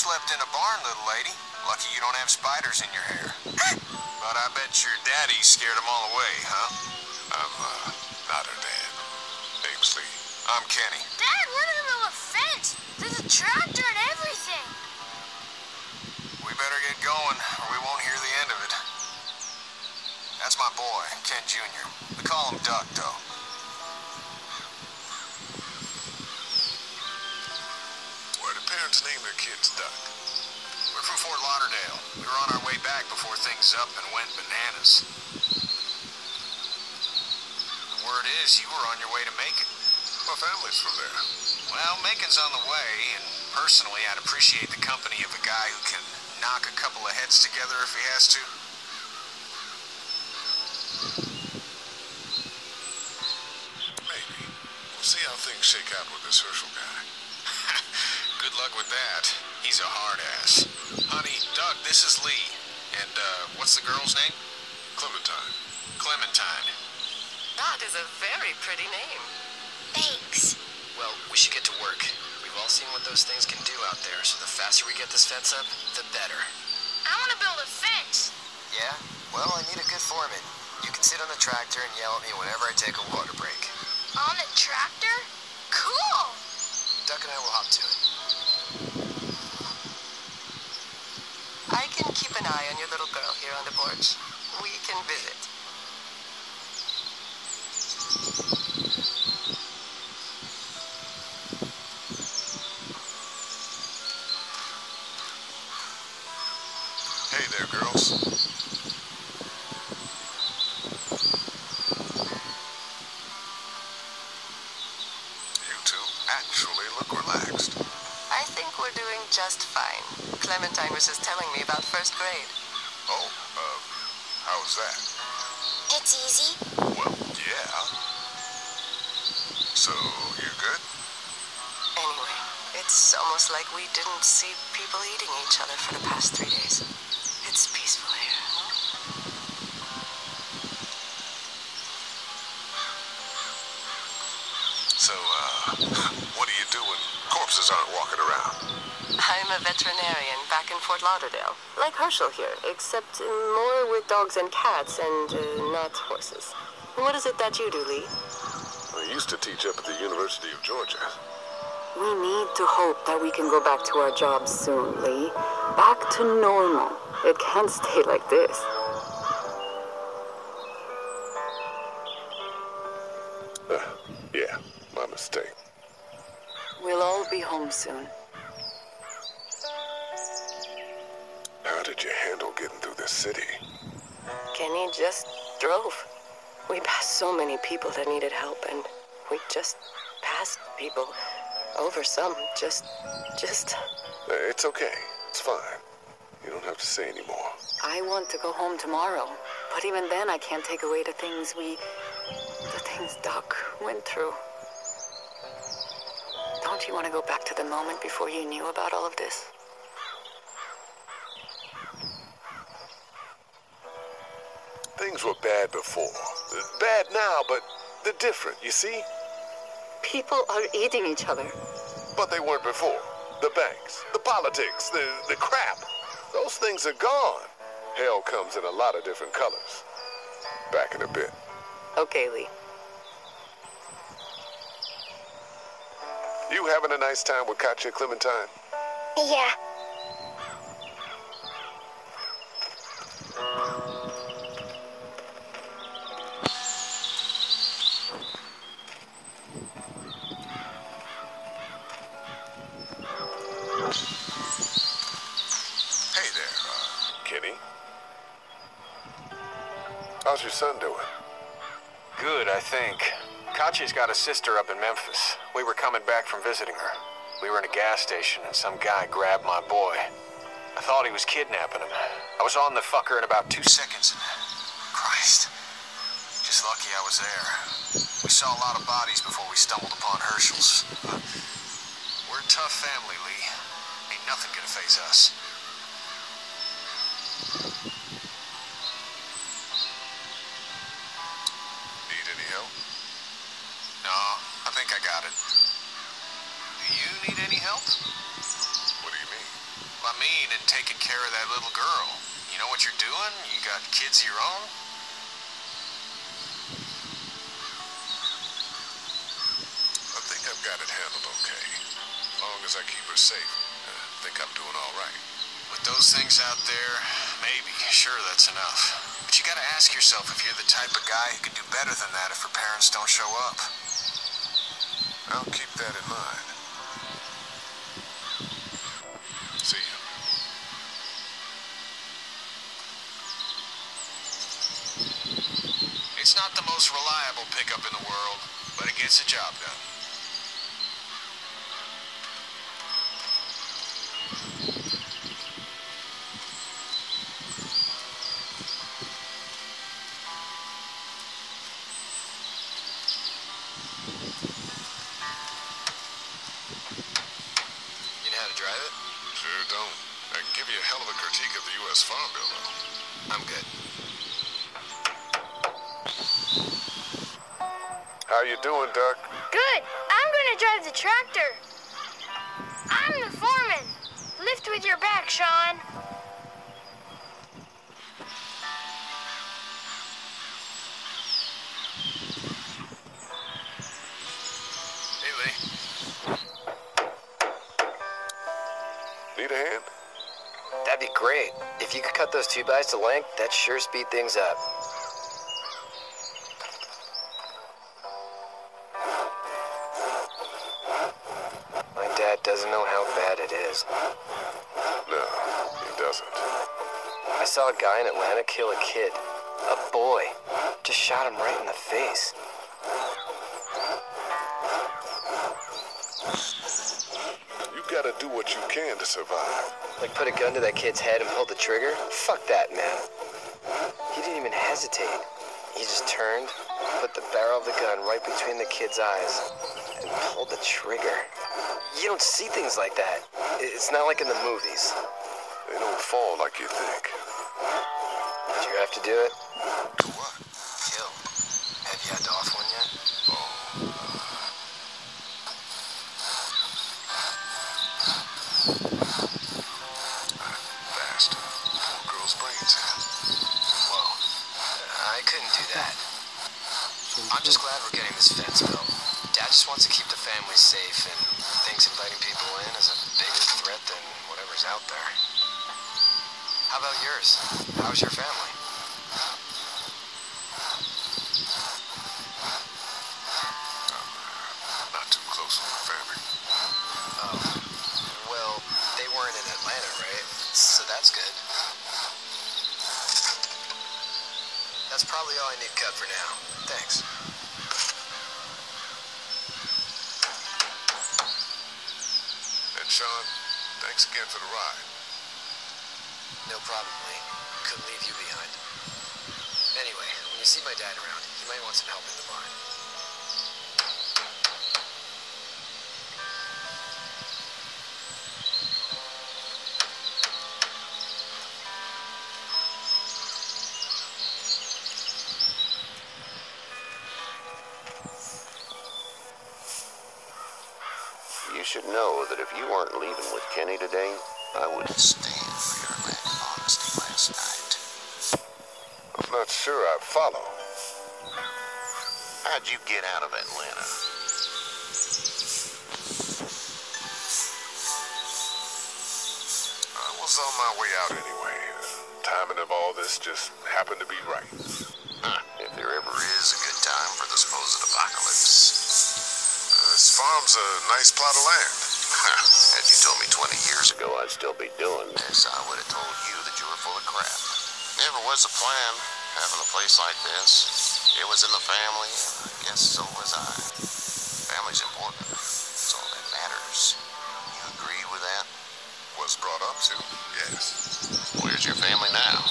slept in a barn, little lady. Lucky you don't have spiders in your hair. But I bet your daddy scared them all away, huh? I'm, not her dad. Name's Lee. I'm Kenny. Dad, we're in the middle of a fence. There's a tractor and everything. We better get going, or we won't hear the end of it. That's my boy, Ken Jr. We call him Duck, though. Why do parents name their kids Duck? We're from Fort Lauderdale. We were on our way back before things up and went bananas. The word is you were on your way to Macon. My family's from there. Well, Macon's on the way, and personally, I'd appreciate the company of a guy who can knock a couple of heads together if he has to. Maybe. We'll see how things shake out with this Herschel guy. Good luck with that. He's a hard ass. Honey, Doug, this is Lee. And, what's the girl's name? Clementine. Clementine. That is a very pretty name. Thanks. Well, we should get to work. We've all seen what those things can do out there, so the faster we get this fence up, the better. I want to build a fence. Yeah? Well, I need a good foreman. You can sit on the tractor and yell at me whenever I take a water break. On a tractor? Cool. Duck and I will hop to it. I can keep an eye on your little girl here on the porch. We can visit. Hey there, girls. You two actually look relaxed. I think we're doing just fine. Clementine was just telling me about first grade. Oh, how's that? It's easy. Well, yeah. So, you good? Anyway, it's almost like we didn't see people eating each other for the past 3 days. It's peaceful here, no? So, what do you do when corpses aren't walking around? I'm a veterinarian back in Fort Lauderdale. Like Herschel here, except more with dogs and cats and not horses. What is it that you do, Lee? I used to teach up at the University of Georgia. We need to hope that we can go back to our jobs soon, Lee. Back to normal. It can't stay like this. Yeah, my mistake. We'll all be home soon. How did you handle getting through this city? Kenny just drove. We passed so many people that needed help, and we just passed people. Over some, just... It's okay. It's fine. You don't have to say anymore. I want to go home tomorrow. But even then, I can't take away the things Doc went through. Don't you want to go back to the moment before you knew about all of this? Things were bad before. Bad now, but they're different, you see? People are eating each other. But they weren't before. The banks, the politics, the crap. Those things are gone. Hell comes in a lot of different colors. Back in a bit. Okay, Lee. You having a nice time with Katya, Clementine? Yeah. Hey there, Kenny. How's your son doing? Good, I think. Katya's got a sister up in Memphis. We were coming back from visiting her. We were in a gas station and some guy grabbed my boy. I thought he was kidnapping him. I was on the fucker in about 2 seconds and... Christ. Just lucky I was there. We saw a lot of bodies before we stumbled upon Herschel's. We're a tough family, Lee. Ain't nothing gonna faze us. Need any help? No, I think I got it. Do you need any help? What do you mean? and taking care of that little girl. You know what you're doing? You got kids of your own? I think I've got it handled okay. As long as I keep her safe, I think I'm doing all right. With those things out there, maybe. Sure, that's enough. But you gotta ask yourself if you're the type of guy who can do better than that if her parents don't show up. I'll keep that in mind. See you. It's not the most reliable pickup in the world, but it gets the job done. You know how to drive it? Sure don't. I can give you a hell of a critique of the U.S. Farm Bill, though. I'm good. How you doing, Duck? Good. I'm gonna drive the tractor. I'm the foreman. Lift with your back, Sean. Hey, Lee. Need a hand? That'd be great. If you could cut those 2x to length, that'd sure speed things up. My dad doesn't know how bad it is. No, he doesn't. I saw a guy in Atlanta kill a kid. A boy. Just shot him right in the face. You gotta do what you can to survive. Like put a gun to that kid's head and pull the trigger? Fuck that, man. He didn't even hesitate. He just turned, put the barrel of the gun right between the kid's eyes, and pulled the trigger. You don't see things like that. It's not like in the movies. They don't fall like you think. Did you have to do it? Do what? Kill. Have you had to off one yet? Fast. Poor girl's brains out. Whoa. I couldn't do that. I'm just glad we're getting this fence built. Dad just wants to keep the family safe and thinks inviting people in is a bigger threat than whatever's out there. How about yours? How's your family? Not too close with my family. Oh. Well, they weren't in Atlanta, right? So that's good. That's probably all I need cut for now. Thanks. And Sean, thanks again for the ride. No problem, Lee. Couldn't leave you behind. Anyway, when you see my dad around, he might want some help in the barn. You should know that if you weren't leaving with Kenny today, I wouldn't stand for your lack of honesty last night. I'm not sure I follow. How'd you get out of Atlanta? I was on my way out anyway. Timing of all this just happened to be right. If there ever is a good time for the supposed apocalypse. This farm's a nice plot of land. Had you told me 20 years ago I'd still be doing this, I would have told you that you were full of crap. Never was a plan, having a place like this. It was in the family, and I guess so was I. Family's important. It's all that matters. You agree with that? Was brought up to, yes. Where's your family now?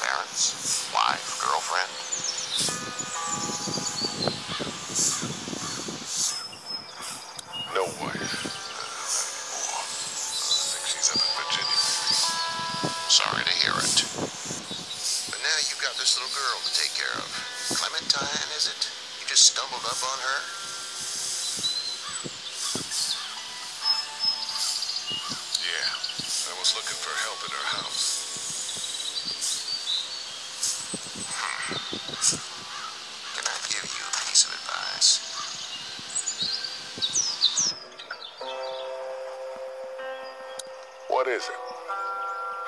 Parents? Wife? Girlfriend? No wife. I think she's up in Virginia. Sorry to hear it. But now you've got this little girl to take care of. Clementine, is it? You just stumbled up on her? Yeah, I was looking for help is it?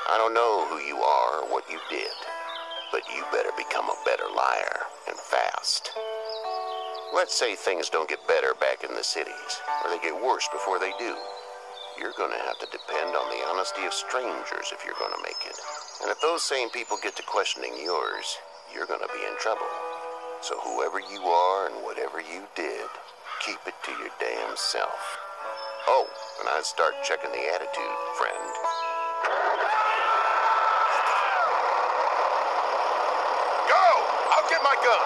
I don't know who you are or what you did, but you better become a better liar, and fast. Let's say things don't get better back in the cities, or they get worse before they do. You're gonna have to depend on the honesty of strangers if you're gonna make it. And if those same people get to questioning yours, you're gonna be in trouble. So whoever you are and whatever you did, keep it to your damn self. Oh, and I'd start checking the attitude, friend. Go! I'll get my gun.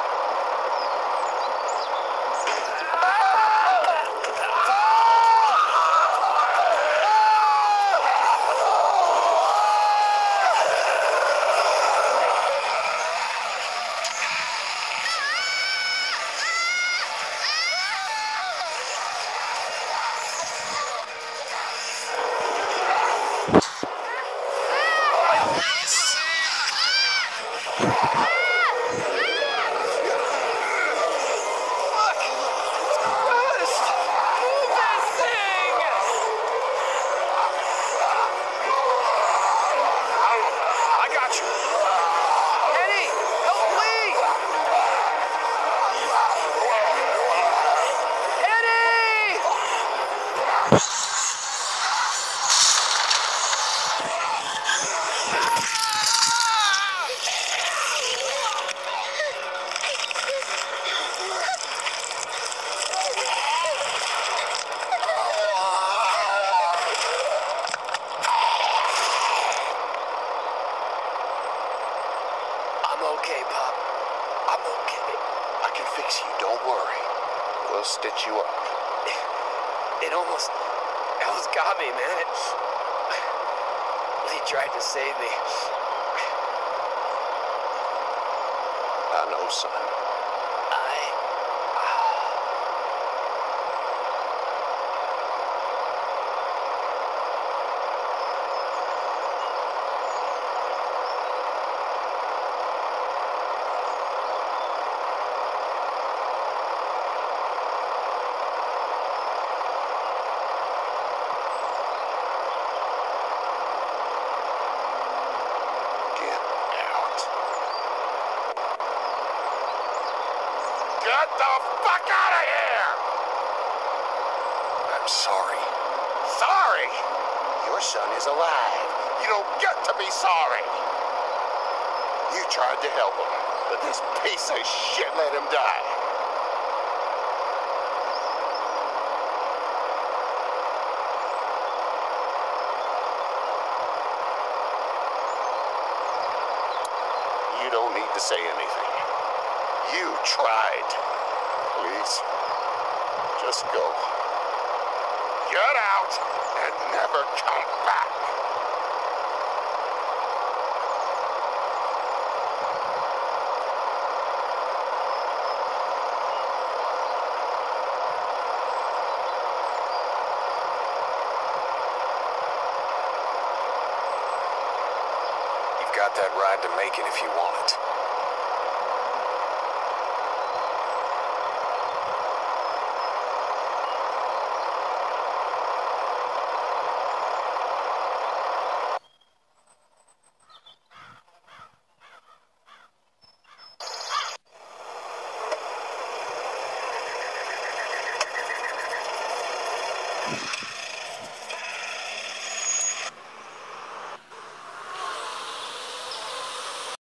Stitch you up. It almost got me, man. He tried to save me. I know, son. Get the fuck out of here! I'm sorry. Sorry? Your son is alive. You don't get to be sorry. You tried to help him, but this piece of shit let him die. You don't need to say anything. You tried. Please, just go. Get out and never come back. You've got that ride to Macon if you want it. You